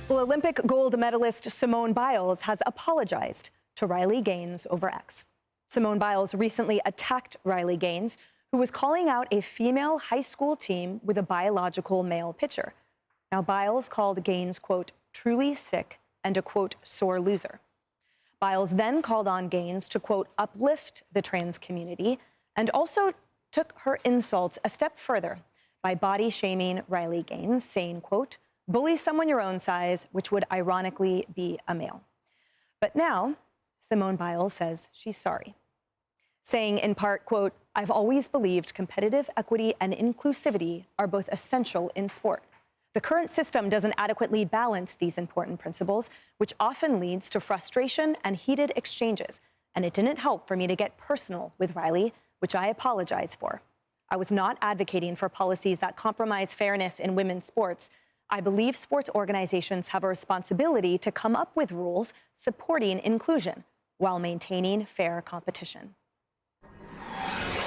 Well, Olympic gold medalist Simone Biles has apologized to Riley Gaines over X. Simone Biles recently attacked Riley Gaines, who was calling out a female high school team with a biological male pitcher. Now, Biles called Gaines, quote, truly sick and a, quote, sore loser. Biles then called on Gaines to, quote, uplift the trans community and also took her insults a step further by body shaming Riley Gaines, saying, quote, bully someone your own size, which would ironically be a male. But now, Simone Biles says she's sorry, saying in part, quote, I've always believed competitive equity and inclusivity are both essential in sport. The current system doesn't adequately balance these important principles, which often leads to frustration and heated exchanges. And it didn't help for me to get personal with Riley, which I apologize for. I was not advocating for policies that compromise fairness in women's sports. I believe sports organizations have a responsibility to come up with rules supporting inclusion while maintaining fair competition.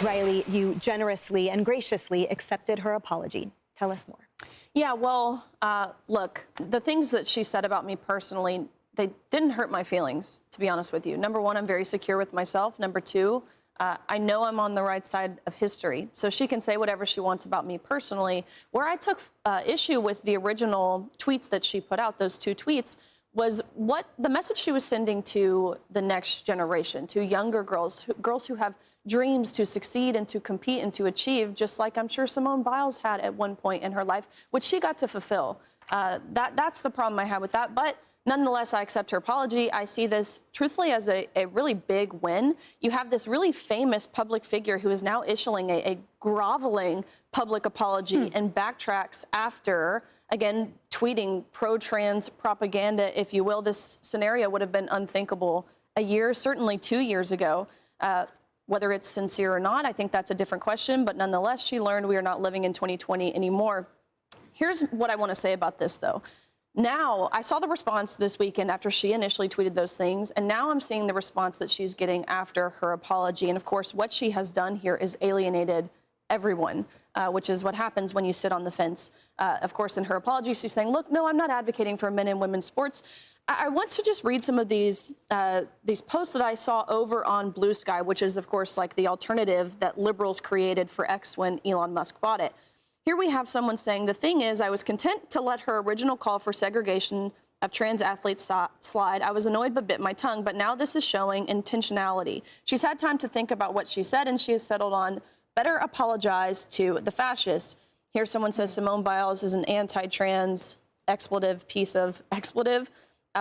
Riley, you generously and graciously accepted her apology. Tell us more. Yeah, well, look, the things that she said about me personally, they didn't hurt my feelings, to be honest with you. Number one, I'm very secure with myself. Number two, I know I'm on the right side of history. So she can say whatever she wants about me personally. Where I took issue with the original tweets that she put out, those two tweets, was what the message she was sending to the next generation, to younger girls, girls who have dreams to succeed and to compete and to achieve, just like I'm sure Simone Biles had at one point in her life, which she got to fulfill. That's the problem I had with that. But nonetheless, I accept her apology. I see this, truthfully, as a really big win. You have this really famous public figure who is now issuing a groveling public apology and backtracks after, again, tweeting pro-trans propaganda, if you will. This scenario would have been unthinkable a year, certainly 2 years ago. Whether it's sincere or not, I think that's a different question. But nonetheless, she learned we are not living in 2020 anymore. Here's what I want to say about this, though. Now, I saw the response this weekend after she initially tweeted those things, and now I'm seeing the response that she's getting after her apology. And of course, what she has done here is alienated everyone, which is what happens when you sit on the fence. Of course, in her apology, she's saying, look, no, I'm not advocating for men and women's sports. I want to just read some of these posts that I saw over on Blue Sky, which is, of course, like the alternative that liberals created for X when Elon Musk bought it. Here we have someone saying, the thing is, I was content to let her original call for segregation of trans athletes slide. I was annoyed but bit my tongue, but now this is showing intentionality. She's had time to think about what she said, and she has settled on better apologize to the fascists. Here someone says Simone Biles is an anti-trans expletive piece of expletive.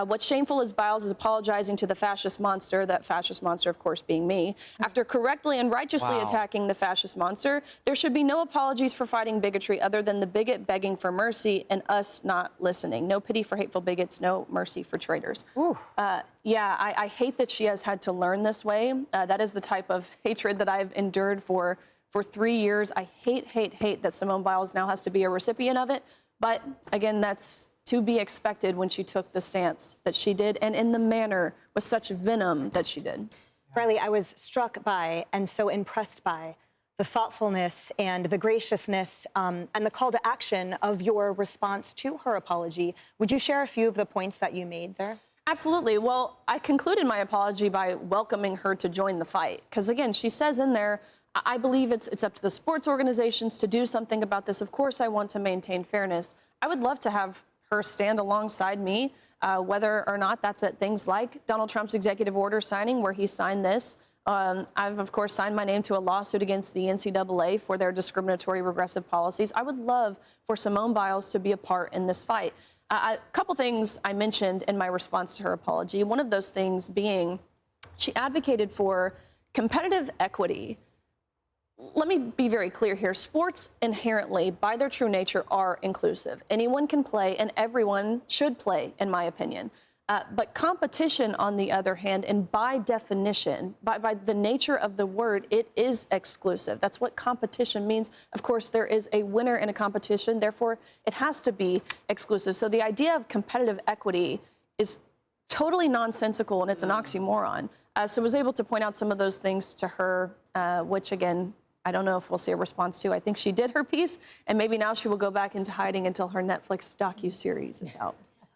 What's shameful is Biles is apologizing to the fascist monster, that fascist monster, of course, being me. After correctly and righteously attacking the fascist monster, there should be no apologies for fighting bigotry other than the bigot begging for mercy and us not listening. No pity for hateful bigots, no mercy for traitors. Yeah, I hate that she has had to learn this way. That is the type of hatred that I've endured for 3 years. I hate that Simone Biles now has to be a recipient of it. But again, that's to be expected when she took the stance that she did and in the manner with such venom that she did. Riley, I was struck by and so impressed by the thoughtfulness and the graciousness and the call to action of your response to her apology. Would you share a few of the points that you made there? Absolutely. Well, I concluded my apology by welcoming her to join the fight. Because again, she says in there, I believe it's up to the sports organizations to do something about this. Of course, I want to maintain fairness. I would love to have her stand alongside me, whether or not that's at things like Donald Trump's executive order signing, where he signed this. I've, of course, signed my name to a lawsuit against the NCAA for their discriminatory regressive policies. I would love for Simone Biles to be a part in this fight. A couple things I mentioned in my response to her apology, one of those things being she advocated for competitive equity. Let me be very clear here. Sports inherently, by their true nature, are inclusive. Anyone can play, and everyone should play, in my opinion. But competition, on the other hand, and by definition, by the nature of the word, it is exclusive. That's what competition means. Of course, there is a winner in a competition. Therefore, it has to be exclusive. So the idea of competitive equity is totally nonsensical, and it's an oxymoron. So I was able to point out some of those things to her, which, again, I don't know if we'll see a response to. I think she did her piece, and maybe now she will go back into hiding until her Netflix docuseries is out.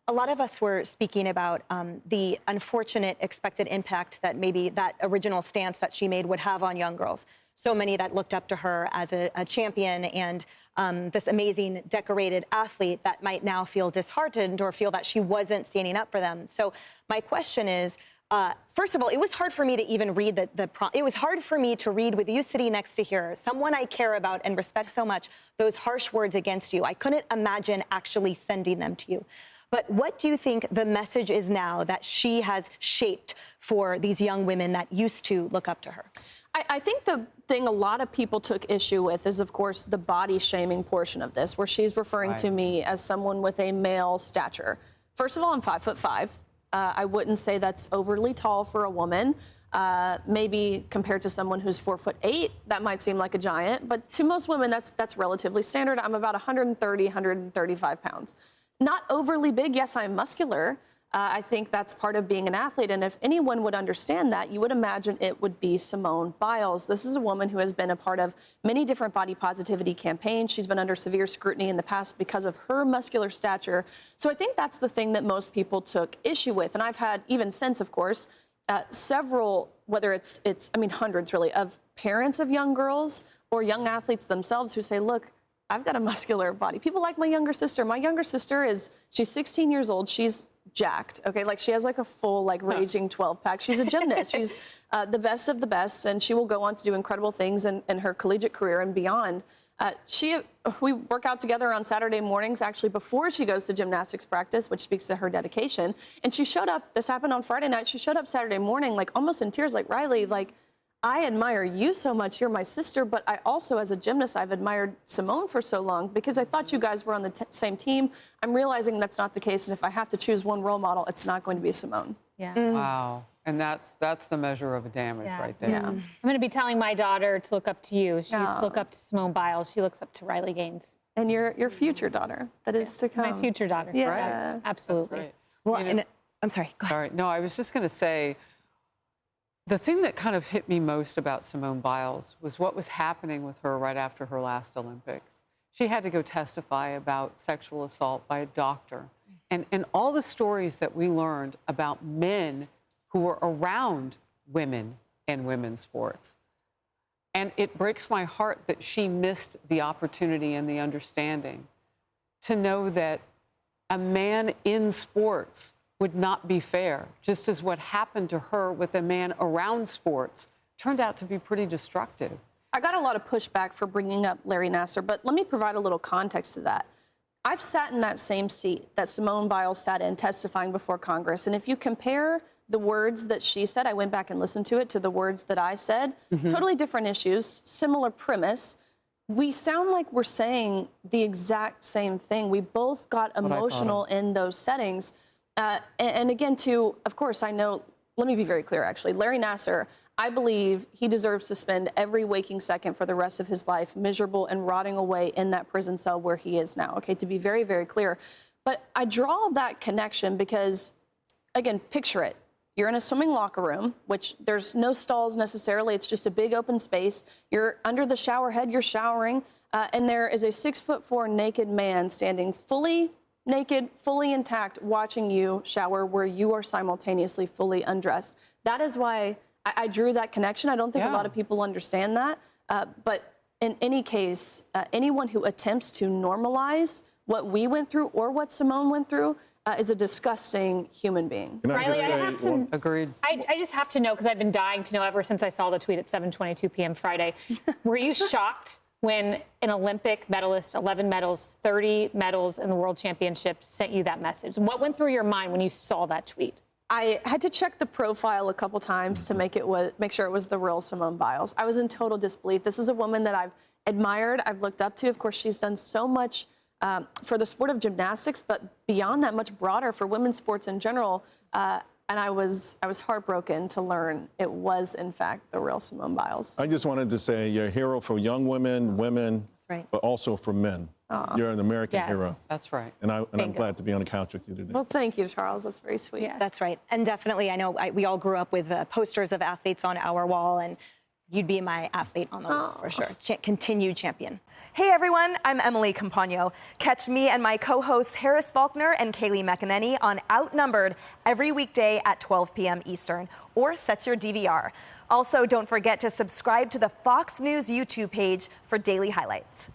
A lot of us were speaking about the unfortunate expected impact that maybe that original stance that she made would have on young girls. So many that looked up to her as a champion and this amazing decorated athlete that might now feel disheartened or feel that she wasn't standing up for them. So my question is, first of all, it was hard for me to even read it was hard for me to read with you sitting next to here, someone I care about and respect so much, those harsh words against you. I couldn't imagine actually sending them to you. But what do you think the message is now that she has shaped for these young women that used to look up to her? I think the thing a lot of people took issue with is, of course, the body shaming portion of this, where she's referring to me as someone with a male stature. First of all, I'm 5'5". I wouldn't say that's overly tall for a woman. Maybe compared to someone who's 4'8", that might seem like a giant. But to most women, that's relatively standard. I'm about 130, 135 pounds. Not overly big. Yes, I'm muscular. I think that's part of being an athlete. And if anyone would understand that, you would imagine it would be Simone Biles. This is a woman who has been a part of many different body positivity campaigns. She's been under severe scrutiny in the past because of her muscular stature. So I think that's the thing that most people took issue with. And I've had, even since, of course, several, whether it's hundreds really, of parents of young girls or young athletes themselves who say, look, I've got a muscular body. People like my younger sister. My younger sister she's 16 years old. She's jacked, okay? Like, she has like a full, like, raging 12-pack. She's a gymnast. She's the best of the best, and she will go on to do incredible things in her collegiate career and beyond. We work out together on Saturday mornings, actually, before she goes to gymnastics practice, which speaks to her dedication. And she showed up, this happened on Friday night, she showed up Saturday morning, like, almost in tears, like, Riley, like, I admire you so much. You're my sister, but I also, as a gymnast, I've admired Simone for so long because I thought you guys were on the same team. I'm realizing that's not the case, and if I have to choose one role model, it's not going to be Simone. Yeah. Wow. And that's the measure of a damage right there. Yeah. I'm going to be telling my daughter to look up to you. She used to look up to Simone Biles. She looks up to Riley Gaines. And your future daughter that is to come. My future daughter. Yeah. Yes, absolutely. Right. Well, I'm sorry, go ahead. Sorry. No, I was just going to say, the thing that kind of hit me most about Simone Biles was what was happening with her right after her last Olympics. She had to go testify about sexual assault by a doctor. And all the stories that we learned about men who were around women in women's sports. And it breaks my heart that she missed the opportunity and the understanding to know that a man in sports would not be fair, just as what happened to her with a man around sports turned out to be pretty destructive. I got a lot of pushback for bringing up Larry Nassar, but let me provide a little context to that. I've sat in that same seat that Simone Biles sat in testifying before Congress, and if you compare the words that she said, I went back and listened to it, to the words that I said, totally different issues, similar premise. We sound like we're saying the exact same thing. We both got emotional in those settings. And again, of course, I know, let me be very clear, actually. Larry Nassar, I believe he deserves to spend every waking second for the rest of his life miserable and rotting away in that prison cell where he is now, okay, to be very, very clear. But I draw that connection because, again, picture it. You're in a swimming locker room, which there's no stalls necessarily. It's just a big open space. You're under the shower head, you're showering, and there is a 6'4" naked man standing fully naked, fully intact, watching you shower where you are simultaneously fully undressed. That is why I drew that connection. I don't think a lot of people understand that. But in any case, anyone who attempts to normalize what we went through or what Simone went through is a disgusting human being. Riley, I have to. Agreed. I just have to know, because I've been dying to know ever since I saw the tweet at 7:22 p.m. Friday. Were you shocked when an Olympic medalist, 11 medals, 30 medals in the World Championship, sent you that message? What went through your mind when you saw that tweet? I had to check the profile a couple times to make sure it was the real Simone Biles. I was in total disbelief. This is a woman that I've admired, I've looked up to. Of course, she's done so much for the sport of gymnastics, but beyond that, much broader for women's sports in general. And I was heartbroken to learn it was, in fact, the real Simone Biles. I just wanted to say you're a hero for young women, right. but also for men. You're an American hero. That's right. And I'm glad to be on the couch with you today. Well, thank you, Charles. That's very sweet. Yes. That's right. And definitely, I know we all grew up with posters of athletes on our wall, and you'd be my athlete on the wall for sure. Continued champion. Hey everyone, I'm Emily Campagno. Catch me and my co-hosts Harris Faulkner and Kaylee McEnany on Outnumbered every weekday at 12 p.m. Eastern, or set your DVR. Also, don't forget to subscribe to the Fox News YouTube page for daily highlights.